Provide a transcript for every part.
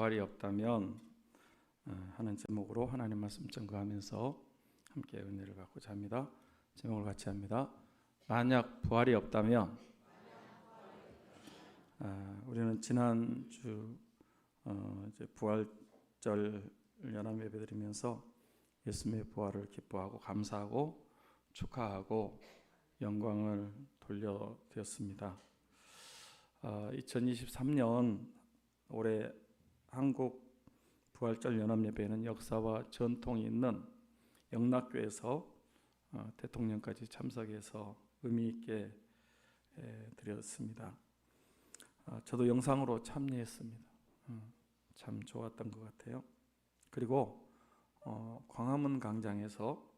부활이 없다면 하는 제목으로 하나님 말씀 증거하면서 함께 은혜를 받고자 합니다. 제목을 같이 합니다. 만약 부활이 없다면. 우리는 지난주 이제 부활절 연합 예배 드리면서 예수님의 부활을 기뻐하고 감사하고 축하하고 영광을 돌려드렸습니다. 2023년 올해 한국 부활절 연합 예배는 역사와 전통이 있는 영락교에서 대통령까지 참석해서 의미 있게 드렸습니다. 저도 영상으로 참여했습니다. 참 좋았던 것 같아요. 그리고 광화문 광장에서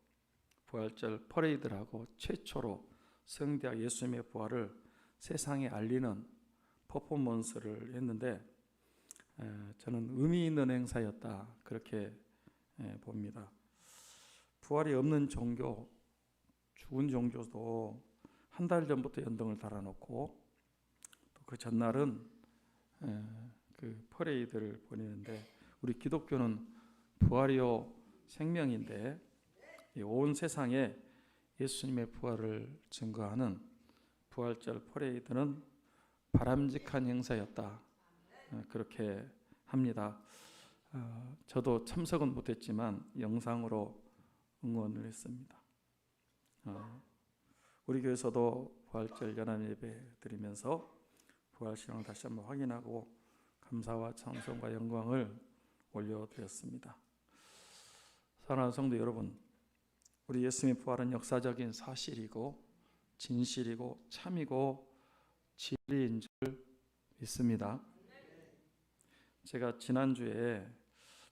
부활절 퍼레이드를 최초로 성대한 예수님의 부활을 세상에 알리는 퍼포먼스를 했는데 저는 의미 있는 행사였다 그렇게 봅니다. 부활이 없는 종교, 죽은 종교도 한 달 전부터 연등을 달아놓고 또 그 전날은 그 퍼레이드를 보내는데 우리 기독교는 부활이요 생명인데 온 세상에 예수님의 부활을 증거하는 부활절 퍼레이드는 바람직한 행사였다 그렇게 합니다. 저도 참석은 못했지만 영상으로 응원을 했습니다. 우리 교회에서도 부활절 연합 예배 드리면서 부활신앙을 다시 한번 확인하고 감사와 찬송과 영광을 올려드렸습니다. 사랑하는 성도 여러분, 우리 예수님의 부활은 역사적인 사실이고 진실이고 참이고 진리인 줄 믿습니다. 제가 지난주에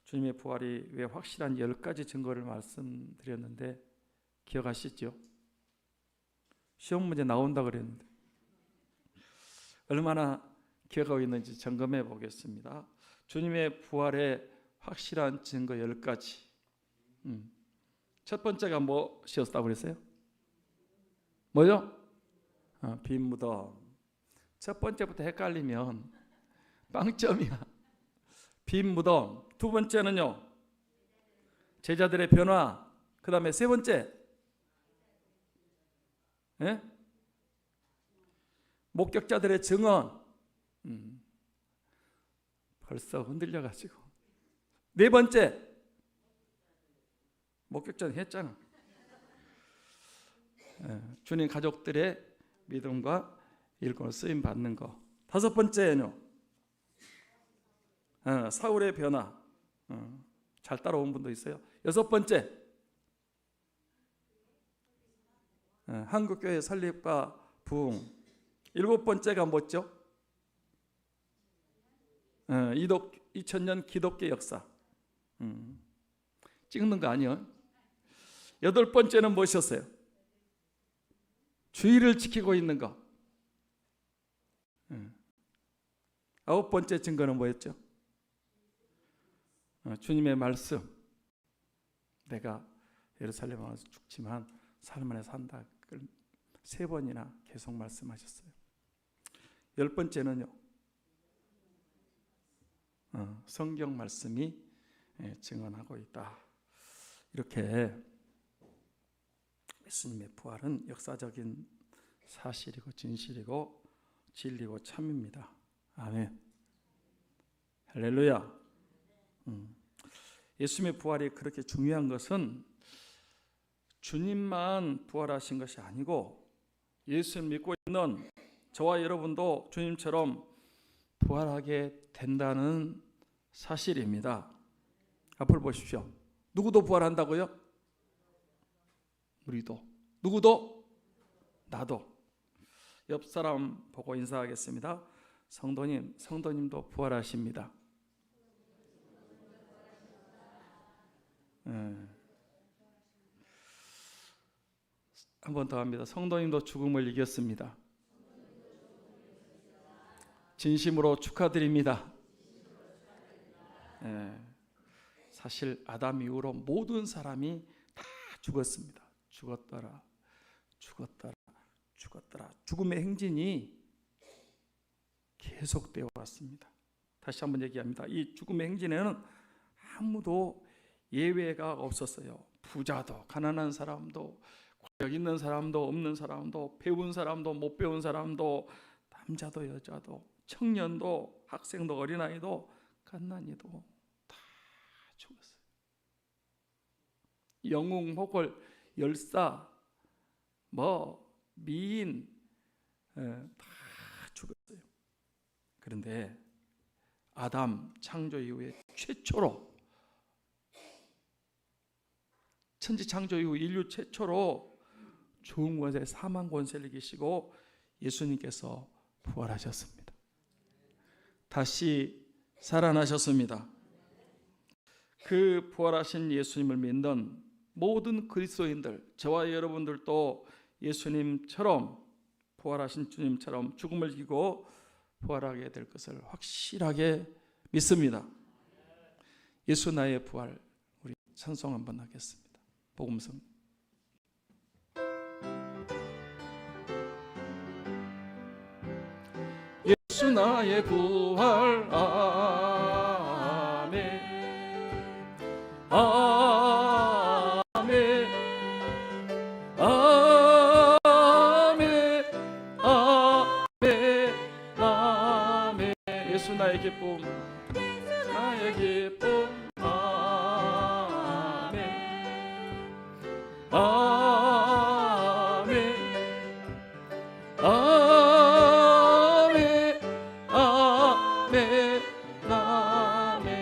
주님의 부활이 왜 확실한 10가지 증거를 말씀드렸는데 기억하시죠? 시험 문제 나온다 그랬는데 얼마나 기억하고 있는지 점검해 보겠습니다. 주님의 부활의 확실한 증거 10가지. 첫 번째가 뭐였다고 그랬어요? 뭐요? 빈 무덤. 첫 번째부터 헷갈리면 빵점이야. 빈 무덤. 두 번째는요, 제자들의 변화. 그 다음에 세 번째, 목격자들의 증언. 벌써 흔들려가지고. 네 번째, 목격자는 했잖아. 주님 가족들의 믿음과 일꾼으로 쓰임 받는 거. 다섯 번째는요, 사울의 변화. 잘 따라온 분도 있어요. 여섯 번째, 한국교회 설립과 부흥. 일곱 번째가 뭐죠? 2000년 기독교 역사. 찍는 거 아니에요? 여덟 번째는 무엇이었어요? 주의를 지키고 있는 거. 아홉 번째 증거는 뭐였죠? 주님의 말씀. 내가 예루살렘 와서 죽지만 삶 안에 산다. 그걸 세 번이나 계속 말씀하셨어요. 열 번째는요, 성경 말씀이 증언하고 있다. 이렇게 예수님의 부활은 역사적인 사실이고 진실이고 진리고 참입니다. 아멘. 할렐루야. 예수님의 부활이 그렇게 중요한 것은 주님만 부활하신 것이 아니고 예수를 믿고 있는 저와 여러분도 주님처럼 부활하게 된다는 사실입니다. 앞으로 보십시오. 누구도 부활한다고요? 우리도. 누구도? 나도. 옆 사람 보고 인사하겠습니다. 성도님, 성도님도 부활하십니다. 한 번 더 합니다. 성도님도 죽음을 이겼습니다. 진심으로 축하드립니다. 사실 아담 이후로 모든 사람이 다 죽었습니다. 죽었더라. 죽음의 행진이 계속되어 왔습니다. 다시 한번 얘기합니다. 이 죽음의 행진에는 아무도 예외가 없었어요. 부자도 가난한 사람도 권력 있는 사람도 없는 사람도 배운 사람도 못 배운 사람도 남자도 여자도 청년도 학생도 어린아이도 갓난이도 다 죽었어요. 영웅, 목을, 열사, 미인 다 죽었어요. 그런데 아담 창조 이후에 최초로, 천지 창조 이후 인류 최초로 죽은 곳에 사망 권세를 이기시고 예수님께서 부활하셨습니다. 다시 살아나셨습니다. 그 부활하신 예수님을 믿는 모든 그리스도인들, 저와 여러분들도 예수님처럼, 부활하신 주님처럼 죽음을 이기고 부활하게 될 것을 확실하게 믿습니다. 예수 나의 부활, 우리 찬송 한번 하겠습니다. 복음성. 예수 나의 부활, 아멘, 아멘, 아멘, 아멘, 아멘. 예수 나의 기쁨, 나의 기쁨, 아멘, 아멘, 아멘, 아멘, 아멘.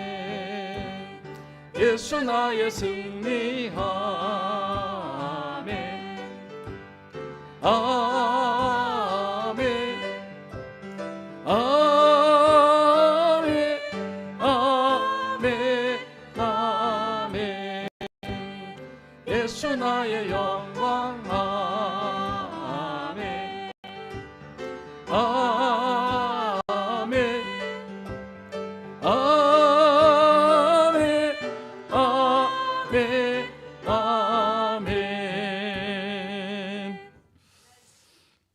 예수 나의 승리, 아멘, 아멘, 아멘, 아멘, 아멘. 예수 나의 영광, 아멘, 아멘, 아멘, 아멘, 아멘.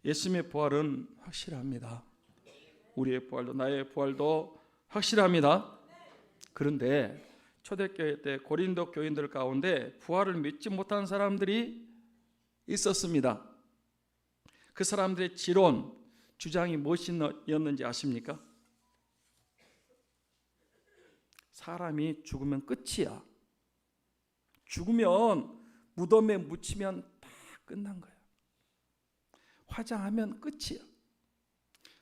예수님의 부활은 확실합니다. 우리의 부활도, 나의 부활도 확실합니다. 그런데 초대교회 때 고린도 교인들 가운데 부활을 믿지 못한 사람들이 있었습니다. 그 사람들의 지론, 주장이 무엇이었는지 아십니까? 사람이 죽으면 끝이야. 죽으면 무덤에 묻히면 다 끝난 거야. 화장하면 끝이야.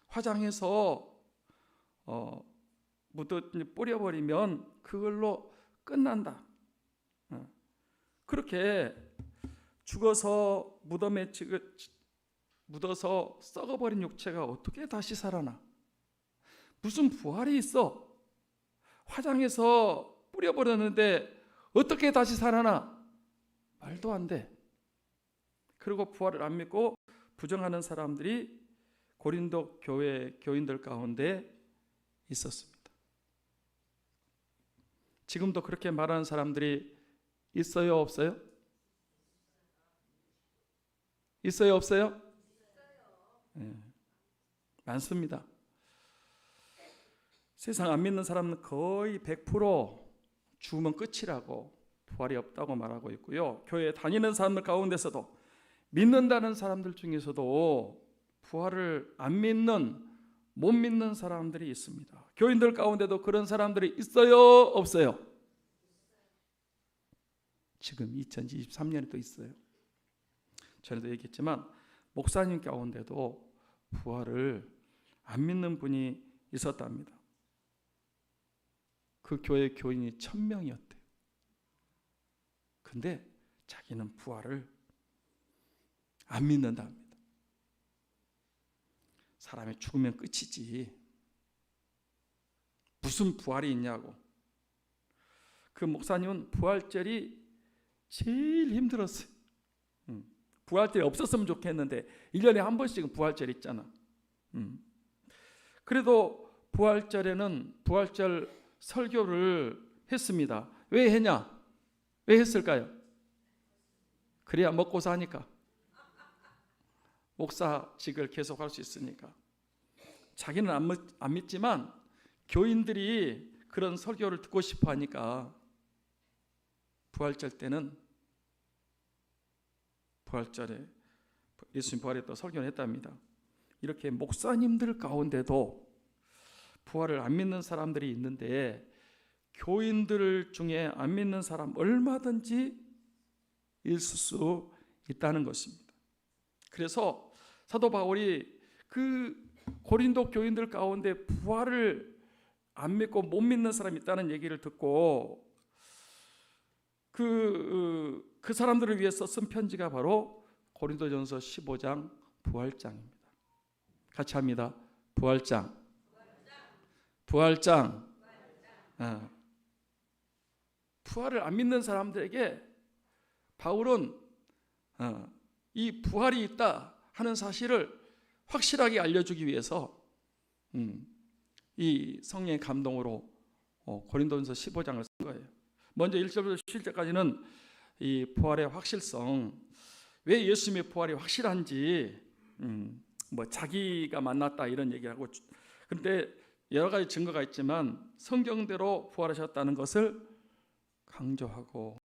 화장해서 뿌려버리면 그걸로 끝난다. 그렇게 죽어서 무덤에 묻어서 썩어버린 육체가 어떻게 다시 살아나? 무슨 부활이 있어? 화장해서 뿌려버렸는데 어떻게 다시 살아나? 말도 안 돼. 그리고 부활을 안 믿고 부정하는 사람들이 고린도 교회 교인들 가운데 있었습니다. 지금도 그렇게 말하는 사람들이 있어요, 없어요? 있어요, 없어요? 네, 많습니다. 세상 안 믿는 사람은 거의 100% 죽으면 끝이라고, 부활이 없다고 말하고 있고요. 교회 다니는 사람들 가운데서도, 믿는다는 사람들 중에서도 부활을 안 믿는, 못 믿는 사람들이 있습니다. 교인들 가운데도 그런 사람들이 있어요, 없어요? 지금 2023년에도 있어요. 전에도 얘기했지만 목사님 가운데도 부활을 안 믿는 분이 있었답니다. 그 교회 교인이 1000명이었대요. 근데 자기는 부활을 안 믿는다 합니다. 사람이 죽으면 끝이지 무슨 부활이 있냐고. 그 목사님은 부활절이 제일 힘들었어요. 부활절이 없었으면 좋겠는데 1년에 한 번씩은 부활절 있잖아. 그래도 부활절에는 부활절 설교를 했습니다. 왜 했냐? 왜 했을까요? 그래야 먹고 사니까. 목사직을 계속할 수 있으니까. 자기는 안 믿지만 교인들이 그런 설교를 듣고 싶어 하니까 부활절 때는 부활절에 예수님 부활에 또 설교를 했답니다. 이렇게 목사님들 가운데도 부활을 안 믿는 사람들이 있는데 교인들 중에 안 믿는 사람 얼마든지 있을 수 있다는 것입니다. 그래서 사도 바울이 그 고린도 교인들 가운데 부활을 안 믿고 못 믿는 사람이 있다는 얘기를 듣고 그 사람들을 위해서 쓴 편지가 바로 고린도전서 15장 부활장입니다. 같이 합니다. 부활장. 부활장. 부활을 안 믿는 사람들에게 바울은 이 부활이 있다 하는 사실을 확실하게 알려주기 위해서 이 성령의 감동으로 고린도전서 15장을 쓴 거예요. 먼저 1절부터 7절까지는 이 부활의 확실성, 왜 예수님의 부활이 확실한지, 뭐 자기가 만났다 이런 얘기하고, 그런데 여러 가지 증거가 있지만 성경대로 부활하셨다는 것을 강조하고,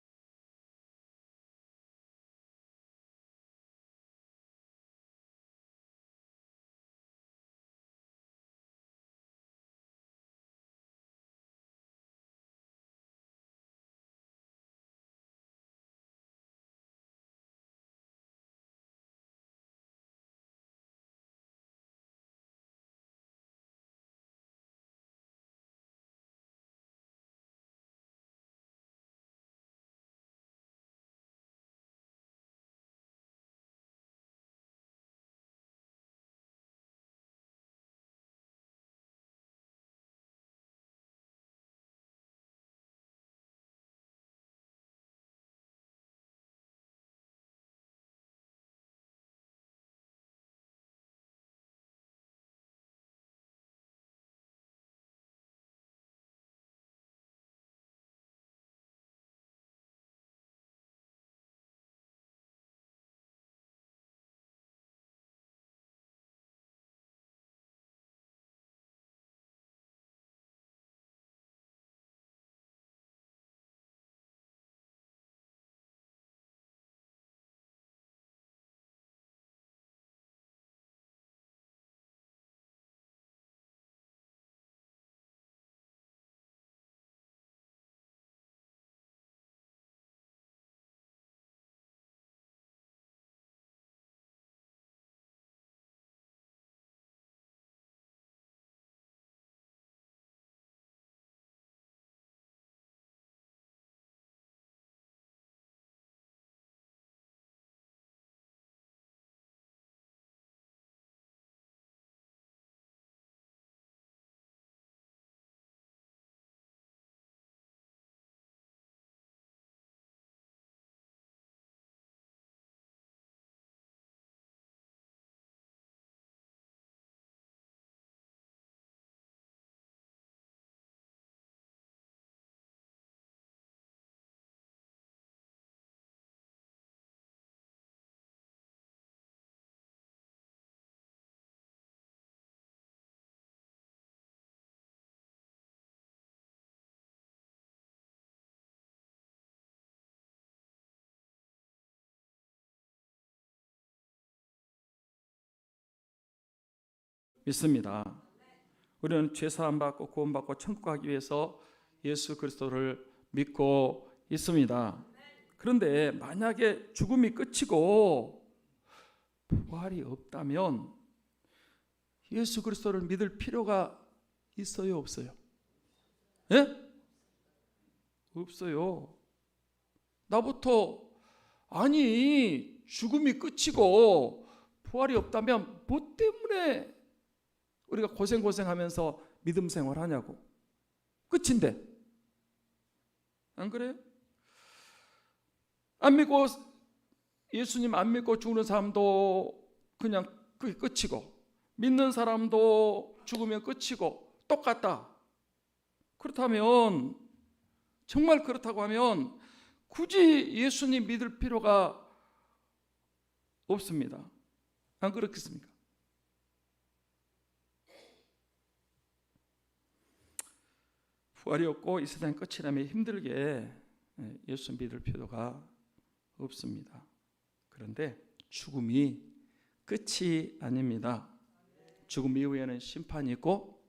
믿습니다. 우리는 죄사함 받고 구원 받고 천국 가기 위해서 예수 그리스도를 믿고 있습니다. 그런데 만약에 죽음이 끝이고 부활이 없다면 예수 그리스도를 믿을 필요가 있어요, 없어요? 예? 없어요. 나부터 아니 죽음이 끝이고 부활이 없다면 뭐 때문에 우리가 고생하면서 믿음 생활하냐고. 끝인데. 안 그래요? 안 믿고 예수님 안 믿고 죽는 사람도 그냥 그게 끝이고 믿는 사람도 죽으면 끝이고 똑같다. 그렇다면 정말 그렇다고 하면 굳이 예수님 믿을 필요가 없습니다. 안 그렇겠습니까? 부활이 없고 이 세상 끝이라면 힘들게 예수 믿을 필요가 없습니다. 그런데 죽음이 끝이 아닙니다. 죽음 이후에는 심판이 있고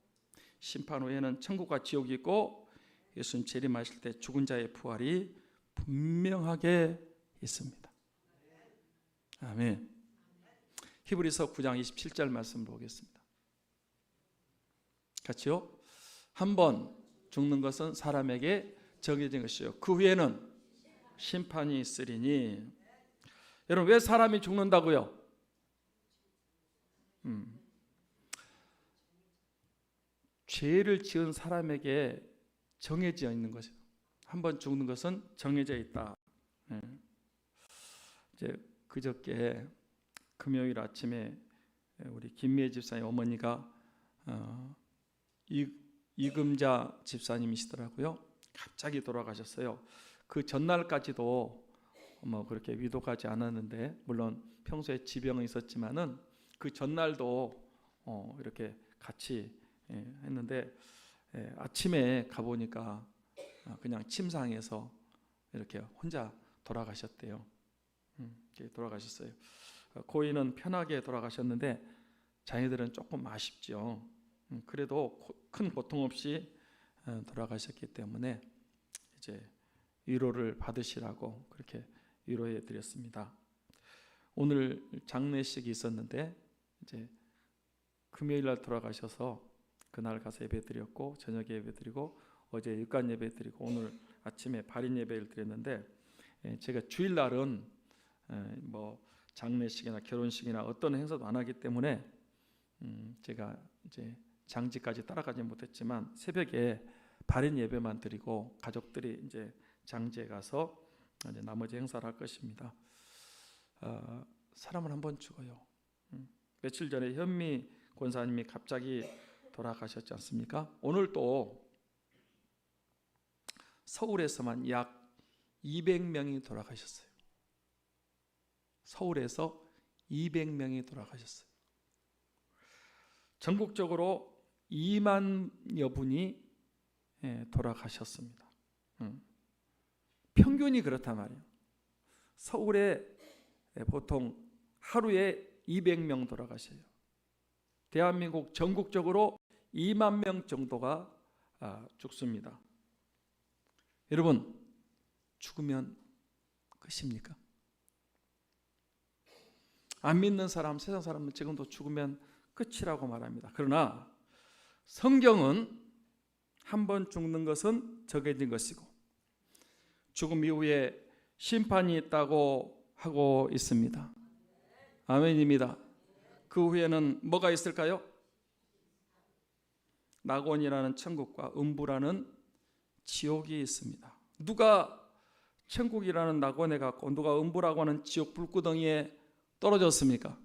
심판 후에는 천국과 지옥이 있고 예수님 재림하실 때 죽은 자의 부활이 분명하게 있습니다. 아멘. 히브리서 9장 27절 말씀 보겠습니다. 같이요. 한번 죽는 것은 사람에게 정해진 것이요 그 후에는 심판이 있으리니. 여러분 왜 사람이 죽는다고요? 죄를 지은 사람에게 정해져 있는 거죠. 한번 죽는 것은 정해져 있다. 이제 그저께 금요일 아침에 우리 김미애 집사님 어머니가 이금자 집사님이시더라고요. 갑자기 돌아가셨어요. 그 전날까지도 뭐 그렇게 위독하지 않았는데, 물론 평소에 지병은 있었지만은 그 전날도 이렇게 같이 했는데 아침에 가보니까 그냥 침상에서 이렇게 혼자 돌아가셨대요. 돌아가셨어요. 고인은 편하게 돌아가셨는데 자녀들은 조금 아쉽죠. 그래도 큰 고통 없이 돌아가셨기 때문에 이제 위로를 받으시라고 그렇게 위로해 드렸습니다. 오늘 장례식이 있었는데 이제 금요일 날 돌아가셔서 그날 가서 예배 드렸고 저녁에 예배 드리고 어제 일간 예배 드리고 오늘 아침에 발인 예배를 드렸는데, 제가 주일 날은 뭐 장례식이나 결혼식이나 어떤 행사도 안 하기 때문에 제가 이제 장지까지 따라가지 못했지만 새벽에 발인 예배만 드리고 가족들이 이제 장지에 가서 이제 나머지 행사를 할 것입니다. 사람은 한 번 죽어요. 며칠 전에 현미 권사님이 갑자기 돌아가셨지 않습니까? 오늘 또 서울에서만 약 200명이 돌아가셨어요. 서울에서 200명이 돌아가셨어요. 전국적으로 2만여 분이 돌아가셨습니다. 평균이 그렇단 말이에요. 서울에 보통 하루에 200명 돌아가셔요. 대한민국 전국적으로 2만 명 정도가 죽습니다. 여러분, 죽으면 끝입니까? 안 믿는 사람, 세상 사람은 지금도 죽으면 끝이라고 말합니다. 그러나 성경은 한 번 죽는 것은 정해진 것이고 죽음 이후에 심판이 있다고 하고 있습니다. 아멘입니다. 그 후에는 뭐가 있을까요? 낙원이라는 천국과 음부라는 지옥이 있습니다. 누가 천국이라는 낙원에 갔고 누가 음부라고 하는 지옥 불구덩이에 떨어졌습니까?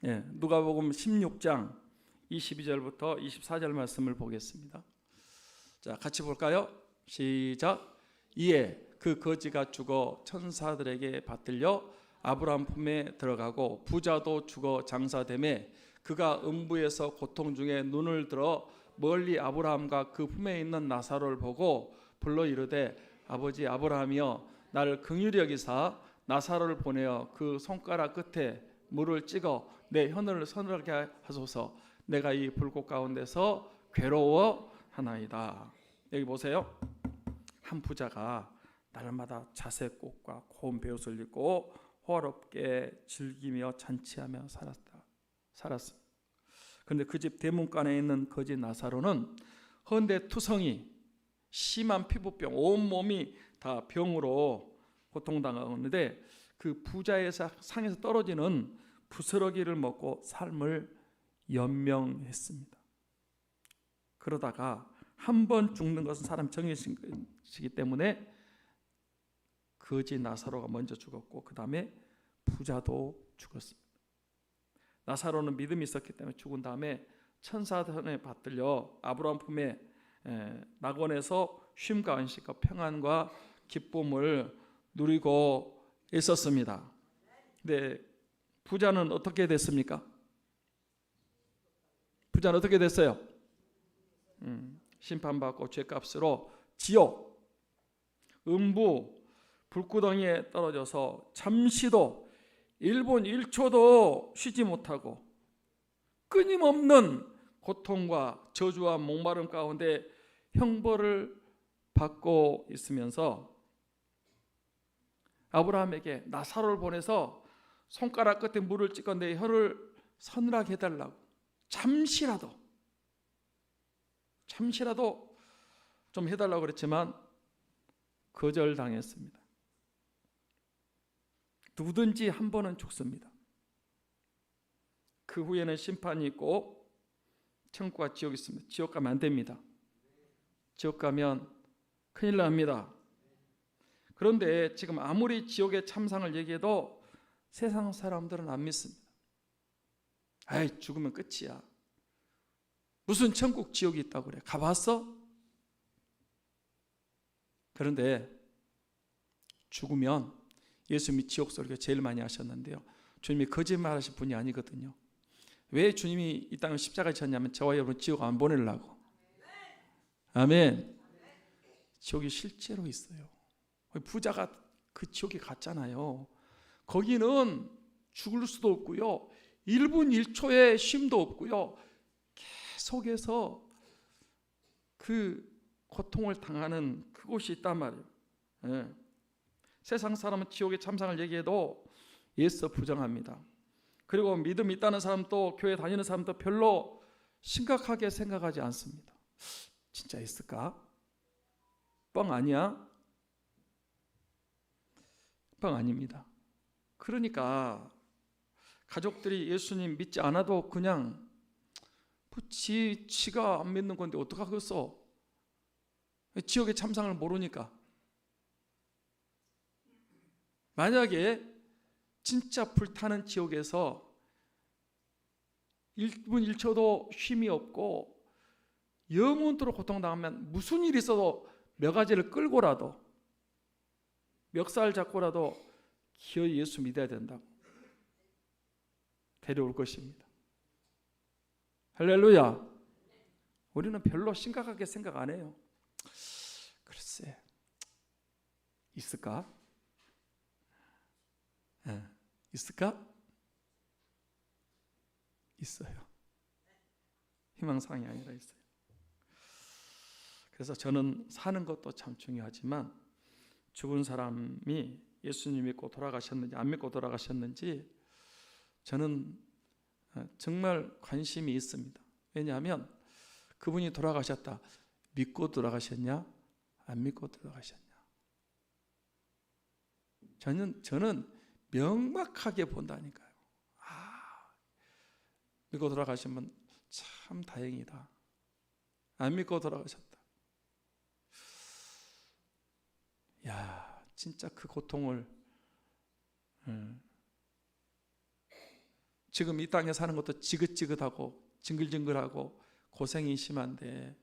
누가복음 16장 22절부터 24절 말씀을 보겠습니다. 자, 같이 볼까요? 시작. 이에 그 거지가 죽어 천사들에게 받들려 아브라함 품에 들어가고 부자도 죽어 장사되매 그가 음부에서 고통 중에 눈을 들어 멀리 아브라함과 그 품에 있는 나사로를 보고 불러 이르되 아버지 아브라함이여 나를 긍휼히 여기사 나사로를 보내어 그 손가락 끝에 물을 찍어 내 혀를 서늘하게 하소서. 내가 이 불꽃 가운데서 괴로워하나이다. 여기 보세요. 한 부자가 날마다 자색꽃과 고운 베옷을 입고 호화롭게 즐기며 잔치하며 살았습니다. 그런데 그 집 대문간에 있는 거지 나사로는 헌데투성이 심한 피부병, 온몸이 다 병으로 고통당하는데 그 부자의 상에서 떨어지는 부스러기를 먹고 삶을 연명했습니다. 그러다가 한 번 죽는 것은 사람 정해지기 때문에 거지 나사로가 먼저 죽었고 그 다음에 부자도 죽었습니다. 나사로는 믿음이 있었기 때문에 죽은 다음에 천사들에 받들려 아브라함 품에 낙원에서 쉼과 안식과 평안과 기쁨을 누리고 있었습니다. 근데 부자는 어떻게 됐습니까? 부자는 어떻게 됐어요? 심판받고 죄값으로 지옥, 음부, 불구덩이에 떨어져서 잠시도 1분 1초도 쉬지 못하고 끊임없는 고통과 저주와 목마름 가운데 형벌을 받고 있으면서 아브라함에게 나사로를 보내서 손가락 끝에 물을 찍어 내 혀를 서늘하게 해달라고 잠시라도 좀 해달라고 그랬지만 거절당했습니다. 누구든지 한 번은 죽습니다. 그 후에는 심판이 있고 천국과 지옥이 있습니다. 지옥 가면 안 됩니다. 지옥 가면 큰일 납니다. 그런데 지금 아무리 지옥의 참상을 얘기해도 세상 사람들은 안 믿습니다. 아이, 죽으면 끝이야. 무슨 천국 지옥이 있다고 그래? 가봤어? 그런데 죽으면 예수님이 지옥 설교 제일 많이 하셨는데요, 주님이 거짓말하실 분이 아니거든요. 왜 주님이 이 땅에 십자가에 졌냐면 저와 여러분 지옥 안 보내려고. 아멘. 지옥이 실제로 있어요. 부자가 그 지옥에 갔잖아요. 거기는 죽을 수도 없고요, 1분 1초의 쉼도 없고요, 계속해서 그 고통을 당하는 그곳이 있단 말이에요. 예. 세상 사람은 지옥의 참상을 얘기해도 예수 부정합니다. 그리고 믿음 있다는 사람도 교회 다니는 사람도 별로 심각하게 생각하지 않습니다. 진짜 있을까? 뻥 아니야? 뻥 아닙니다. 그러니까 가족들이 예수님 믿지 않아도 그냥 지가 안 믿는 건데 어떡하겠어? 지옥의 참상을 모르니까. 만약에 진짜 불타는 지옥에서 1분 1초도 쉼이 없고 영원토록 고통당하면 무슨 일이 있어도 멱가지를 끌고라도 멱살 잡고라도 기어이 예수 믿어야 된다고 데려올 것입니다. 할렐루야. 우리는 별로 심각하게 생각 안 해요. 글쎄, 있을까? 있을까? 있어요. 희망사항이 아니라 있어요. 그래서 저는 사는 것도 참 중요하지만 죽은 사람이 예수님 믿고 돌아가셨는지 안 믿고 돌아가셨는지 저는 정말 관심이 있습니다. 왜냐하면 그분이 돌아가셨다, 믿고 돌아가셨냐 안 믿고 돌아가셨냐, 저는 명확하게 본다니까요. 믿고 돌아가시면 참 다행이다, 안 믿고 돌아가셨다, 야 진짜 그 고통을 지금 이 땅에 사는 것도 지긋지긋하고 징글징글하고 고생이 심한데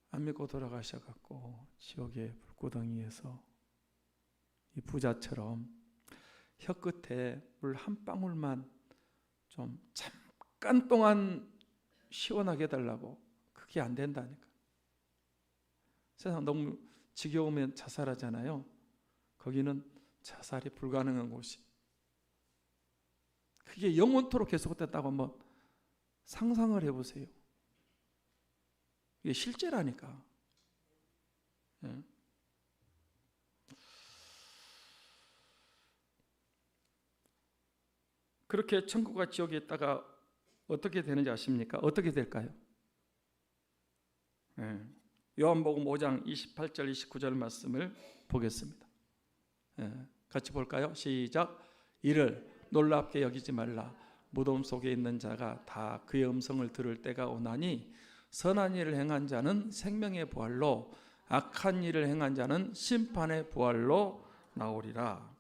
안 믿고 돌아가셔갖고 지옥의 불구덩이에서 이 부자처럼 혀끝에 물 한 방울만 좀 잠깐 동안 시원하게 해달라고, 그게 안 된다니까. 세상 너무 지겨우면 자살하잖아요. 거기는 자살이 불가능한 곳이, 그게 영원토록 계속됐다고 한번 상상을 해보세요. 이게 실제라니까. 예. 그렇게 천국과 지옥에 있다가 어떻게 되는지 아십니까? 어떻게 될까요? 예. 요한복음 5장 28절 29절 말씀을 보겠습니다. 예. 같이 볼까요? 시작. 이를 놀랍게 여기지 말라. 무덤 속에 있는 자가 다 그의 음성을 들을 때가 오나니 선한 일을 행한 자는 생명의 부활로, 악한 일을 행한 자는 심판의 부활로 나오리라.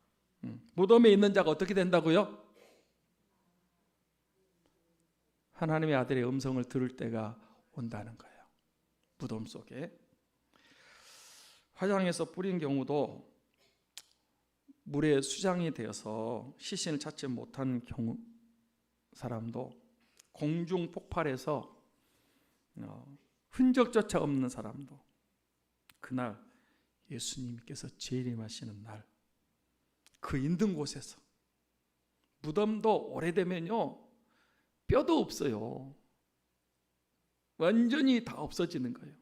무덤에 있는 자가 어떻게 된다고요? 하나님의 아들의 음성을 들을 때가 온다는 거예요. 무덤 속에. 화장에서 뿌린 경우도 물에 수장이 되어서 시신을 찾지 못한 경우 사람도 공중 폭발해서 흔적조차 없는 사람도 그날 예수님께서 재림하시는 날, 그 있는 곳에서, 무덤도 오래되면요 뼈도 없어요. 완전히 다 없어지는 거예요.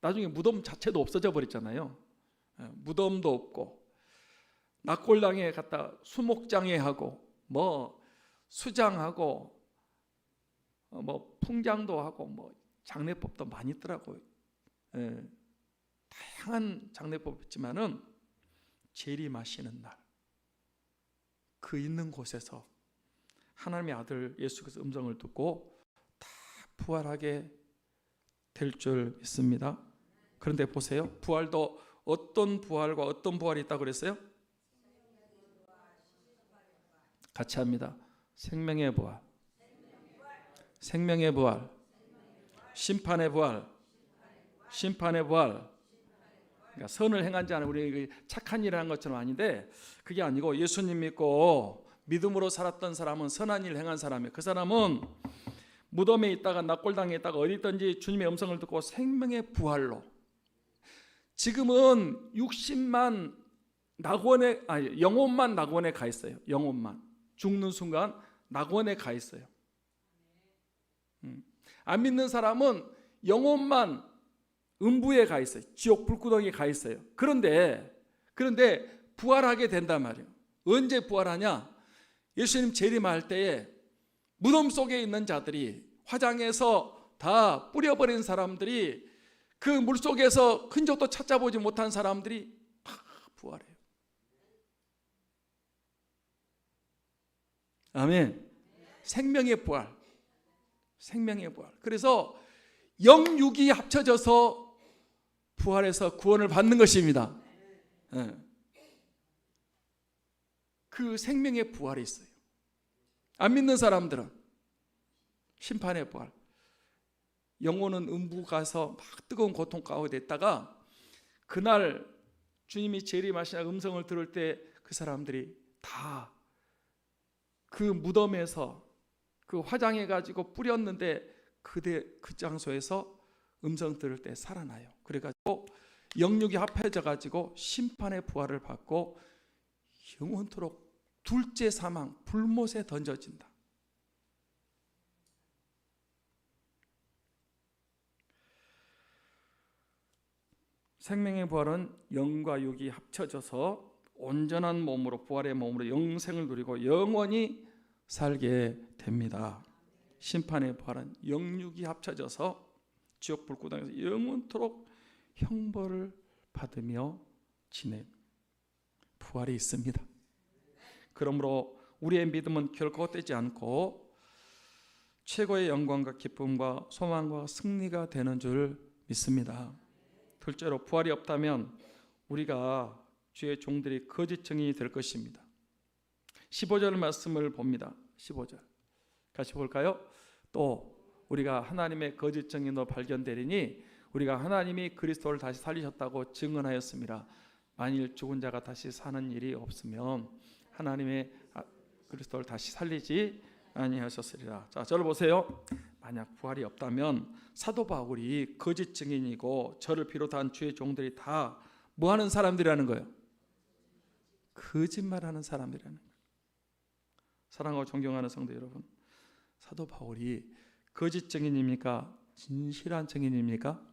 나중에 무덤 자체도 없어져 버렸잖아요. 무덤도 없고, 낙골당에 갔다 수목장애하고 뭐 수장하고 뭐 풍장도 하고 뭐 장례법도 많이 있더라고요. 다양한 장례법이 있지만은 재림하시는 날, 그 있는 곳에서 하나님의 아들 예수께서 음성을 듣고 다 부활하게 될 줄 믿습니다. 그런데 보세요, 부활도 어떤 부활과 어떤 부활이 있다고 그랬어요? 같이 합니다. 생명의 부활, 생명의 부활, 심판의 부활, 심판의 부활. 그러니까 선을 행한 자는 우리 착한 일을 한 것처럼 아닌데, 그게 아니고 예수님 믿고 믿음으로 살았던 사람은 선한 일을 행한 사람이에요. 그 사람은 무덤에 있다가 낙골당에 있다가 어디 있든지 주님의 음성을 듣고 생명의 부활로, 지금은 60만 낙원에, 영혼만 낙원에 가 있어요. 영혼만 죽는 순간 낙원에 가 있어요. 안 믿는 사람은 영혼만 음부에 가 있어요. 지옥 불구덩이에 가 있어요. 그런데 부활하게 된단 말이에요. 언제 부활하냐? 예수님 재림할 때에 무덤 속에 있는 자들이, 화장해서 다 뿌려버린 사람들이, 그 물속에서 흔적도 찾아보지 못한 사람들이 다 부활해요. 아멘. 생명의 부활, 생명의 부활. 그래서 영육이 합쳐져서 부활해서 구원을 받는 것입니다. 그 생명의 부활이 있어요. 안 믿는 사람들은 심판의 부활, 영혼은 음부 가서 막 뜨거운 고통 가운데 있다가 그날 주님이 재림하시는 음성을 들을 때 그 사람들이 다 그 무덤에서 그 화장해 가지고 뿌렸는데 그 장소에서 음성 들을 때 살아나요. 그래가지고 영육이 합해져 가지고 심판의 부활을 받고 영원토록 둘째 사망, 불못에 던져진다. 생명의 부활은 영과 육이 합쳐져서 온전한 몸으로, 부활의 몸으로 영생을 누리고 영원히 살게 됩니다. 심판의 부활은 영육이 합쳐져서 지옥 불구덩이에서 영원토록 형벌을 받으며 지내 부활이 있습니다. 그러므로 우리의 믿음은 결코 헛되지 않고 최고의 영광과 기쁨과 소망과 승리가 되는 줄 믿습니다. 둘째로, 부활이 없다면 우리가 주의 종들이 거짓 증인이 될 것입니다. 15절 말씀을 봅니다. 15절 같이 볼까요? 또 우리가 하나님의 거짓 증인으로 발견되리니 우리가 하나님이 그리스도를 다시 살리셨다고 증언하였습니다. 만일 죽은 자가 다시 사는 일이 없으면 하나님의 그리스도를 다시 살리지 아니하셨으리라. 자, 저를 보세요. 만약 부활이 없다면 사도 바울이 거짓 증인이고 저를 비롯한 주의 종들이 다 뭐 하는 사람들이라는 거예요? 거짓말하는 사람들이라는 거예요. 사랑하고 존경하는 성도 여러분, 사도 바울이 거짓 증인입니까? 진실한 증인입니까?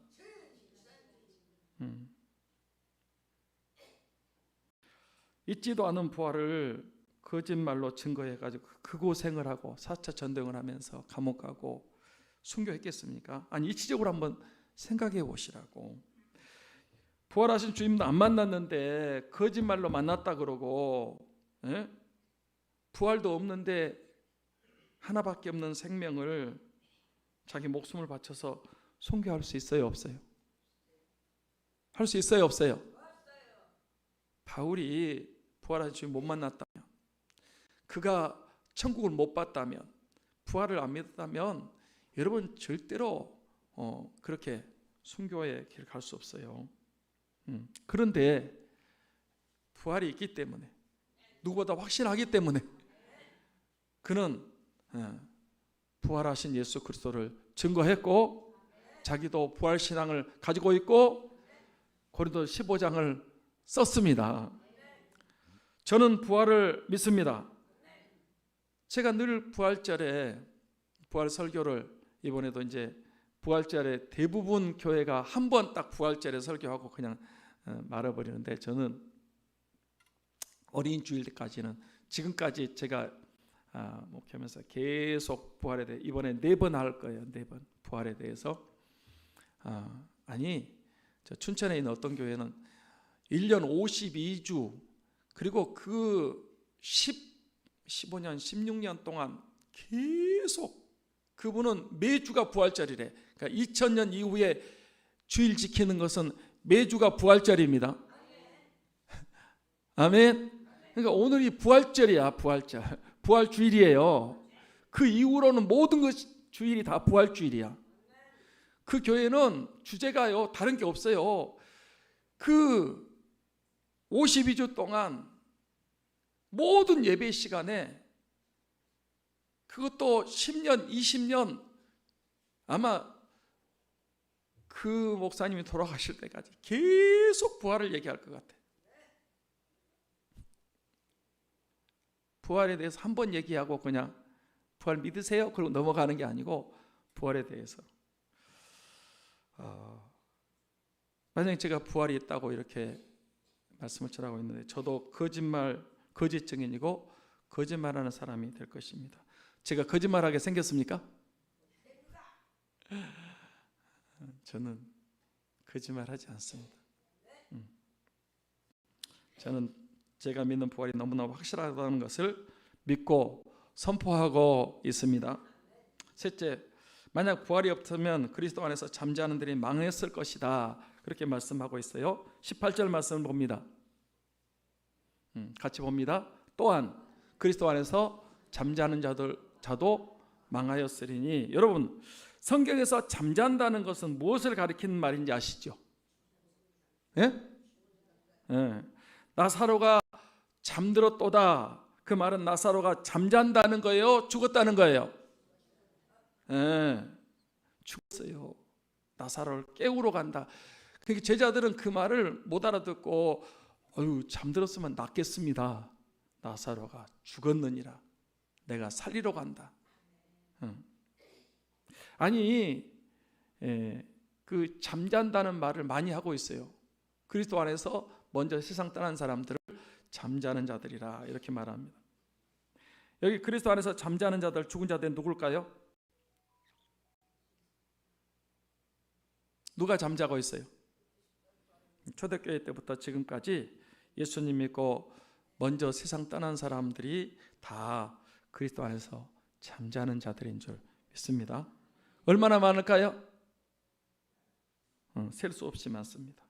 있지도 않은 부활을 거짓말로 증거해가지고 그 고생을 하고 4차 전쟁을 하면서 감옥 가고 순교했겠습니까? 아니, 이치적으로 한번 생각해 보시라고. 부활하신 주님도 안 만났는데 거짓말로 만났다 그러고, 부활도 없는데 하나밖에 없는 생명을 자기 목숨을 바쳐서 순교할 수 있어요, 없어요? 할 수 있어요, 없어요? 바울이 부활하신 주님 못 만났다면, 그가 천국을 못 봤다면, 부활을 안 믿었다면 여러분 절대로 그렇게 순교의 길 갈 수 없어요. 그런데 부활이 있기 때문에, 누구보다 확신하기 때문에 그는 부활하신 예수 그리스도를 증거했고 자기도 부활 신앙을 가지고 있고 고린도 15장을 썼습니다. 저는 부활을 믿습니다. 제가 늘 부활절에 부활 설교를 이번에도 이제 부활절에 대부분 교회가 한 번 딱 부활절에 설교하고 그냥 말아버리는데 저는 어린 주일 때까지는 지금까지 제가 목회하면서 계속 부활에 대해 이번에 4번 할 거예요. 4번 부활에 대해서. 아니 저 춘천에 있는 어떤 교회는 1년 52주 그리고 그 15년 16년 동안 계속 그분은 매주가 부활절이래. 그러니까 2000년 이후에 주일 지키는 것은 매주가 부활절입니다. 아멘. 그러니까 오늘이 부활절이야. 부활절. 부활주일이에요. 그 이후로는 모든 것 주일이 다 부활주일이야. 그 교회는 주제가요 다른 게 없어요. 그 52주 동안 모든 예배 시간에 그것도 10년 20년 아마 그 목사님이 돌아가실 때까지 계속 부활을 얘기할 것 같아. 부활에 대해서 한 번 얘기하고 그냥 부활 믿으세요? 그러고 넘어가는 게 아니고 부활에 대해서 만약에 제가 부활이 있다고 이렇게 말씀을 전하고 있는데 저도 거짓 증인이고 거짓말하는 사람이 될 것입니다. 제가 거짓말하게 생겼습니까? 저는 거짓말하지 않습니다. 저는 제가 믿는 부활이 너무나 확실하다는 것을 믿고 선포하고 있습니다. 셋째, 만약 부활이 없으면 그리스도 안에서 잠자는 들이 망했을 것이다. 그렇게 말씀하고 있어요. 18절 말씀을 봅니다. 같이 봅니다. 또한 그리스도 안에서 잠자는 자도 망하였으리니. 여러분 성경에서 잠잔다는 것은 무엇을 가리키는 말인지 아시죠? 예? 예. 나사로가 잠들었도다. 그 말은 나사로가 잠잔다는 거예요? 죽었다는 거예요? 예. 죽었어요. 나사로를 깨우러 간다. 그러니까 제자들은 그 말을 못 알아듣고 잠들었으면 낫겠습니다. 나사로가 죽었느니라. 내가 살리러 간다. 아니 그 잠잔다는 말을 많이 하고 있어요. 그리스도 안에서 먼저 세상 떠난 사람들을 잠자는 자들이라 이렇게 말합니다. 여기 그리스도 안에서 잠자는 자들, 죽은 자들은 누굴까요? 누가 잠자고 있어요? 초대교회 때부터 지금까지 예수님 믿고 먼저 세상 떠난 사람들이 다 그리스도 안에서 잠자는 자들인 줄 믿습니다. 얼마나 많을까요? 셀 수 없이 많습니다.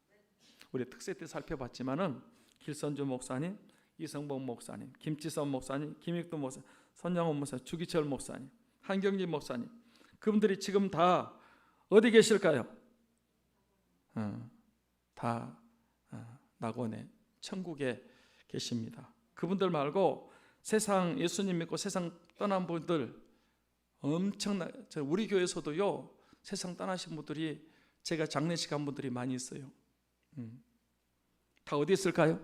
우리 특세 때 살펴봤지만은 길선주 목사님, 이성복 목사님, 김치선 목사님, 김익도 목사님, 선영원 목사님, 주기철 목사님, 한경진 목사님, 그분들이 지금 다 어디 계실까요? 다 낙원에 천국에 계십니다. 그분들 말고 세상 예수님 믿고 세상 떠난 분들 엄청나. 우리 교회에서도요 세상 떠나신 분들이 제가 장례식 한 분들이 많이 있어요. 다 어디 있을까요?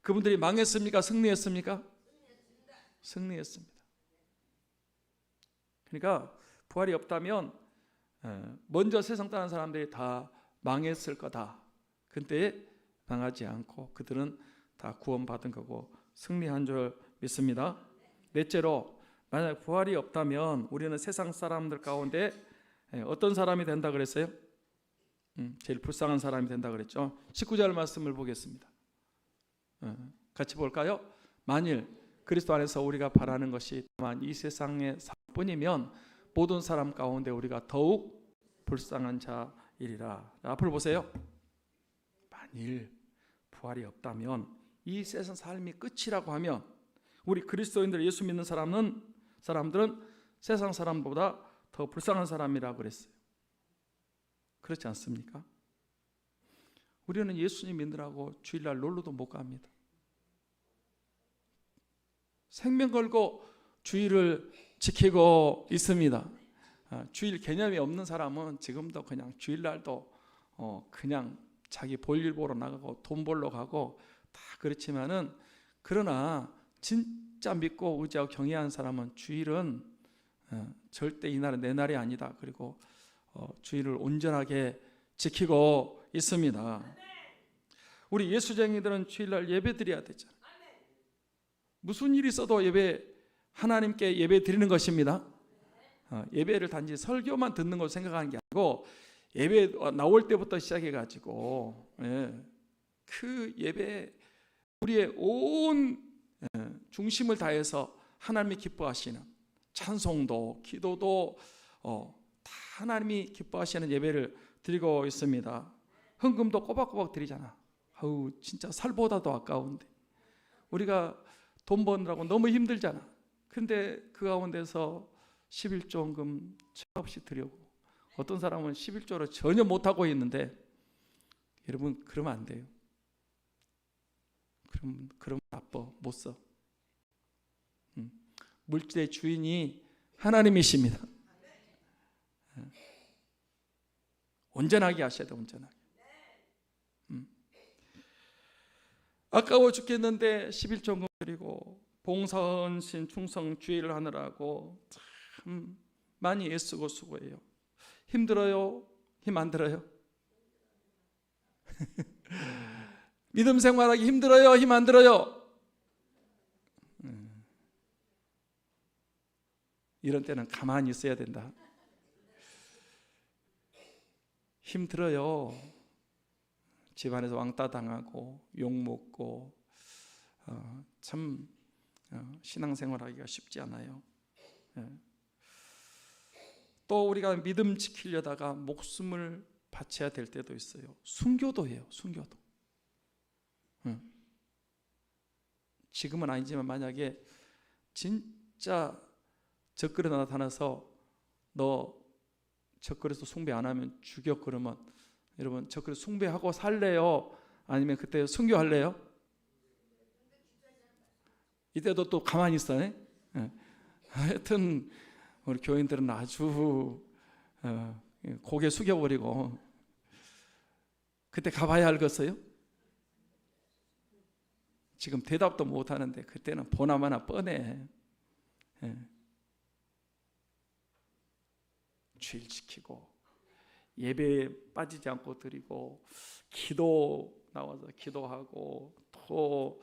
그분들이 망했습니까? 승리했습니까? 승리했습니다. 그러니까 부활이 없다면 먼저 세상 떠난 사람들이 다 망했을 거다. 근데 망하지 않고 그들은 다 구원받은 거고 승리한 줄 믿습니다. 넷째로 만약 부활이 없다면 우리는 세상 사람들 가운데 어떤 사람이 된다 그랬어요? 제일 불쌍한 사람이 된다 그랬죠. 19절 말씀을 보겠습니다. 같이 볼까요? 만일 그리스도 안에서 우리가 바라는 것이 다만 이 세상의 삶뿐이면 모든 사람 가운데 우리가 더욱 불쌍한 자이리라. 앞을 보세요. 만일 부활이 없다면 이 세상 삶이 끝이라고 하면 우리 그리스도인들 예수 믿는 사람들은 세상 사람보다 더 불쌍한 사람이라고 그랬어요. 그렇지 않습니까? 우리는 예수님 믿느라고 주일날 놀러도 못 갑니다. 생명 걸고 주일을 지키고 있습니다. 주일 개념이 없는 사람은 지금도 그냥 주일날도 그냥 자기 볼일 보러 나가고 돈 벌러 가고 다 그렇지만은, 그러나 진짜 믿고 의지하고 경외한 사람은 주일은 절대 이 날은 내 날이 아니다. 그리고 주일을 온전하게 지키고 있습니다. 우리 예수쟁이들은 주일날 예배 드려야 되잖아요. 무슨 일이 있어도 하나님께 예배 드리는 것입니다. 예배를 단지 설교만 듣는 걸 생각하는 게 아니고, 예배 나올 때부터 시작해가지고 그 예배 우리의 온 중심을 다해서 하나님이 기뻐하시는 찬송도 기도도 다 하나님이 기뻐하시는 예배를 드리고 있습니다. 헌금도 꼬박꼬박 드리잖아. 아우 진짜 살보다도 아까운데 우리가 돈 버느라고 너무 힘들잖아. 근데 그 가운데서 11조 헌금 없이 드리고, 어떤 사람은 11조를 전혀 못하고 있는데, 여러분 그러면 안 돼요. 그럼 나빠, 못 써. 물질의 주인이 하나님이십니다. 온전하게 하셔야 돼. 온전하게. 아까워 죽겠는데 11조 헌금 드리고 봉사헌신 충성 주의를 하느라고 참 많이 애쓰고 수고해요. 힘들어요? 힘 안 들어요? 믿음 생활하기 힘들어요? 힘 안 들어요? 이런 때는 가만히 있어야 된다. 힘들어요. 집안에서 왕따 당하고 욕먹고 참 신앙생활하기가 쉽지 않아요. 또 우리가 믿음 지키려다가 목숨을 바쳐야 될 때도 있어요. 순교도 해요. 순교도. 지금은 아니지만 만약에 진짜 적그리 나타나서 너 적그리에서 숭배 안 하면 죽여, 그러면 여러분 적그리 숭배하고 살래요? 아니면 그때 순교할래요? 이때도 또 가만히 있어. 하여튼 우리 교인들은 아주 고개 숙여버리고 그때 가봐야 알겠어요? 지금 대답도 못하는데 그때는 보나마나 뻔해. 주일 지키고 예배에 빠지지 않고 드리고, 기도 나와서 기도하고, 또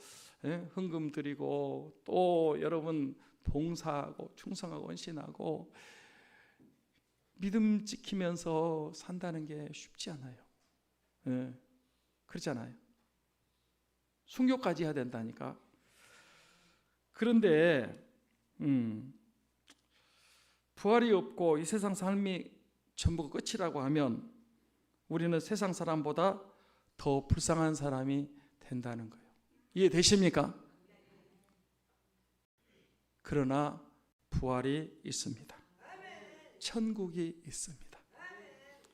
헌금 드리고, 또 여러분 봉사하고 충성하고 헌신하고, 믿음 지키면서 산다는 게 쉽지 않아요. 그렇잖아요. 순교까지 해야 된다니까. 그런데 부활이 없고 이 세상 삶이 전부가 끝이라고 하면 우리는 세상 사람보다 더 불쌍한 사람이 된다는 거예요. 이해되십니까? 그러나 부활이 있습니다. 천국이 있습니다.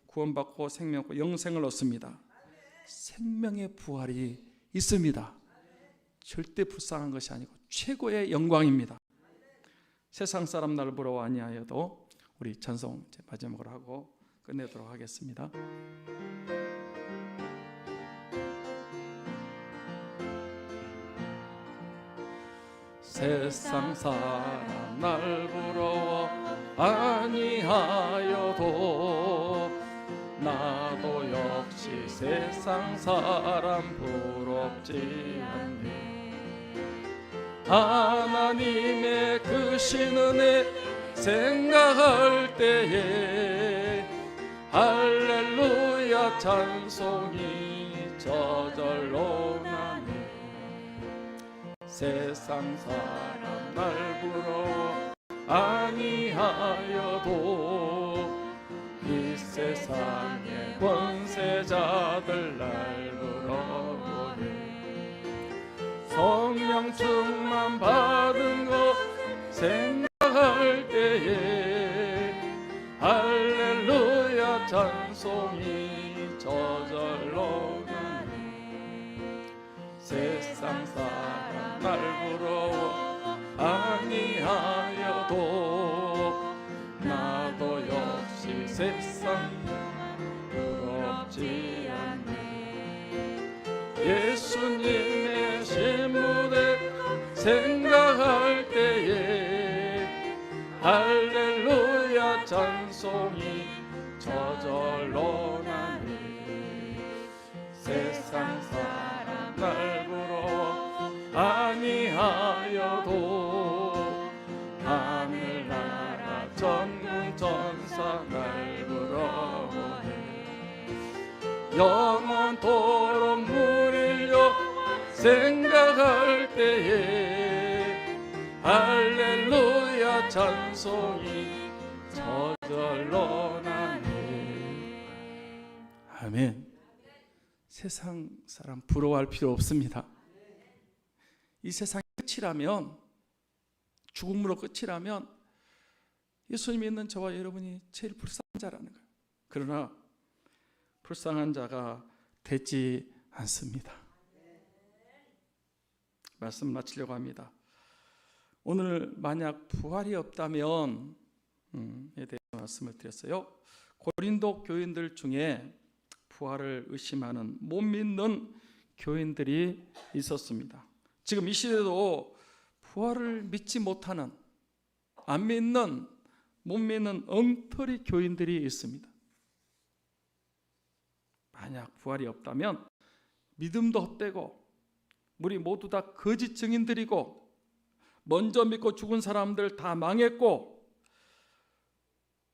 구원받고 생명과 영생을 얻습니다. 생명의 부활이 있습니다. 절대 불쌍한 것이 아니고 최고의 영광입니다. 세상 사람 날 부러워 아니하여도 우리 찬송 이제 마지막으로 하고 끝내도록 하겠습니다. 세상 사람 날 부러워 아니하여도 나도 역시 세상 사람 부럽지 않네. 하나님의 크신 은혜 생각할 때에 할렐루야 찬송이 저절로 나네. 세상 사람 날 부러워 아니하여도 이 세상의 권세자들 날 부러워해. 성령 충만 받은 것 생각할 때에 할렐루야 찬송이 저절로 나네. 세상 사람 날 부러워 아니하여도 나도 역시 세상 부럽지 않네. 예수님의 신무대 생각할 때에 할렐루야 찬송이 저절로 나네. 세상 사람 날 부러워 아니하여도 하늘나라 전군 전사 날 부러워해. 영원토록 누리려 생각할 때에 할렐루야 찬송이 저절로 나네. 아멘. 세상 사람 부러워할 필요 없습니다. 이 세상이 끝이라면, 죽음으로 끝이라면 예수님 믿는 저와 여러분이 제일 불쌍한 자라는 거예요. 그러나 불쌍한 자가 되지 않습니다. 말씀 마치려고 합니다. 오늘 만약 부활이 없다면 에 대해 말씀을 드렸어요. 고린도 교인들 중에 부활을 의심하는, 못 믿는 교인들이 있었습니다. 지금 이 시대도 부활을 믿지 못하는, 안 믿는, 못 믿는 엉터리 교인들이 있습니다. 만약 부활이 없다면 믿음도 헛되고 우리 모두 다 거짓 증인들이고 먼저 믿고 죽은 사람들 다 망했고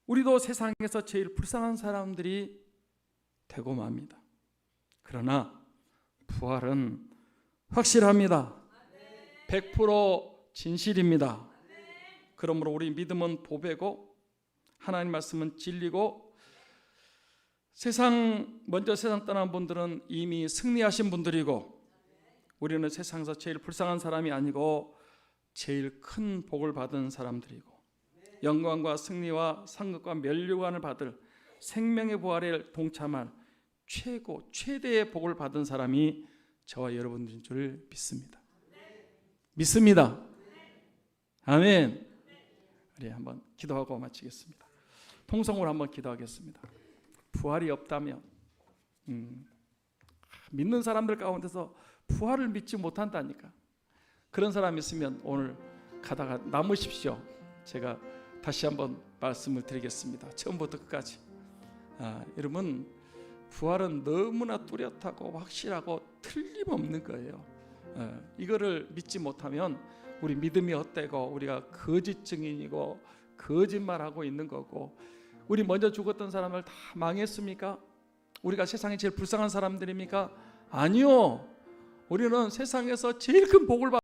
우리도 세상에서 제일 불쌍한 사람들이 되고 맙니다. 그러나 부활은 확실합니다. 100% 진실입니다. 그러므로 우리 믿음은 보배고 하나님 말씀은 진리고 먼저 세상 떠난 분들은 이미 승리하신 분들이고 우리는 세상에서 제일 불쌍한 사람이 아니고 제일 큰 복을 받은 사람들이고 영광과 승리와 상급과 면류관을 받을 생명의 부활에 동참할 최대의 복을 받은 사람이 저와 여러분들인 줄 믿습니다. 믿습니다. 아멘. 우리 한번 기도하고 마치겠습니다. 통성으로 한번 기도하겠습니다. 부활이 없다면 믿는 사람들 가운데서 부활을 믿지 못한다니까. 그런 사람 있으면 오늘 가다가 남으십시오. 제가 다시 한번 말씀을 드리겠습니다. 처음부터 끝까지. 여러분 부활은 너무나 뚜렷하고 확실하고 틀림없는 거예요. 이거를 믿지 못하면 우리 믿음이 헛되고 우리가 거짓 증인이고 거짓말하고 있는 거고 우리 먼저 죽었던 사람을 다 망했습니까? 우리가 세상에 제일 불쌍한 사람들입니까? 아니요. 우리는 세상에서 제일 큰 복을